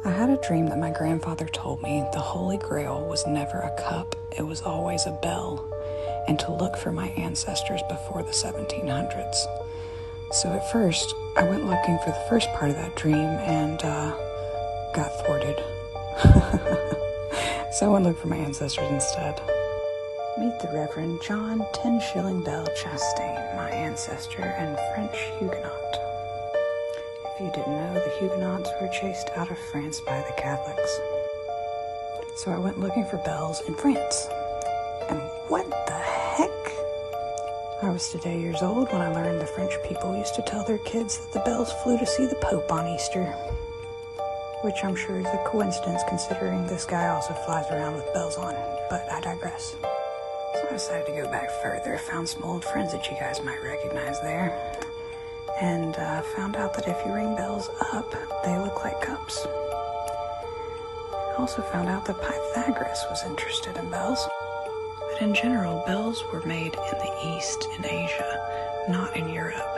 I had a dream that my grandfather told me the Holy Grail was never a cup, it was always a bell, and to look for my ancestors before the 1700s. So at first, I went looking for the first part of that dream and got thwarted. So I went looking for my ancestors instead. Meet the Reverend John 10-Shilling Bell Chastain, my ancestor and French Huguenot. If you didn't know, the Huguenots were chased out of France by the Catholics. So I went looking for bells in France. And what the heck? I was today years old when I learned the French people used to tell their kids that the bells flew to see the Pope on Easter. Which I'm sure is a coincidence considering this guy also flies around with bells on, but I digress. So I decided to go back further, found some old friends that you guys might recognize there, and found out that if you ring bells up, they look like cups. I also found out that Pythagoras was interested in bells. But in general, bells were made in the East, in Asia, not in Europe.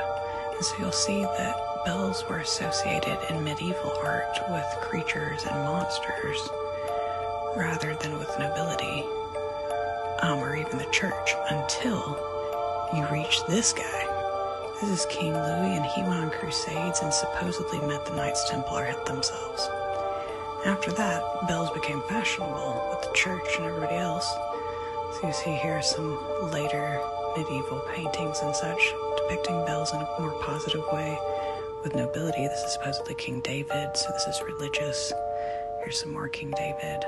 And so you'll see that bells were associated in medieval art with creatures and monsters rather than with nobility, or even the church, until you reach this guy. This is King Louis, and he went on crusades and supposedly met the Knights Templar themselves. After that, bells became fashionable with the church and everybody else. So you see here some later medieval paintings and such depicting bells in a more positive way with nobility. This is supposedly King David, so this is religious. Here's some more King David.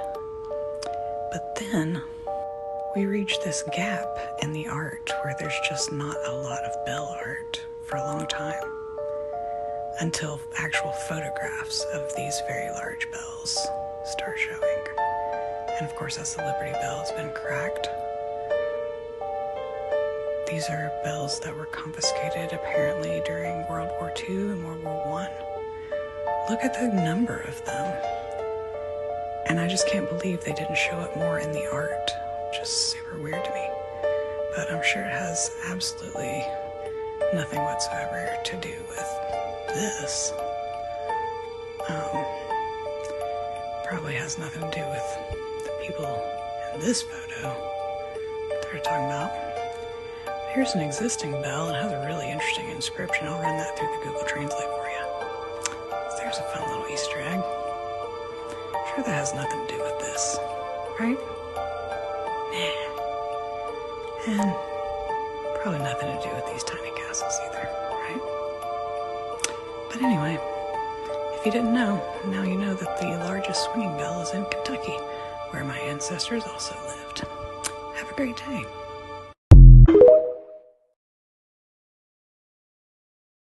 But then we reach this gap in the art where there's just not a lot of bell art for a long time, until actual photographs of these very large bells start showing. And of course, that's the Liberty Bell. It's been cracked. These are bells that were confiscated apparently during World War II and World War I. Look at the number of them. And I just can't believe they didn't show it more in the art. Just super weird to me. But I'm sure it has absolutely nothing whatsoever to do with this. Probably has nothing to do with the people in this photo that they're talking about. Here's an existing bell. It has a really interesting inscription. I'll run that through the Google Translate for you. There's a fun little Easter egg. I'm sure that has nothing to do with this, right? Nah. And probably nothing to do with these tiny castles either, right? But anyway, if you didn't know, now you know that the largest swinging bell is in Kentucky, where my ancestors also lived. Have a great day.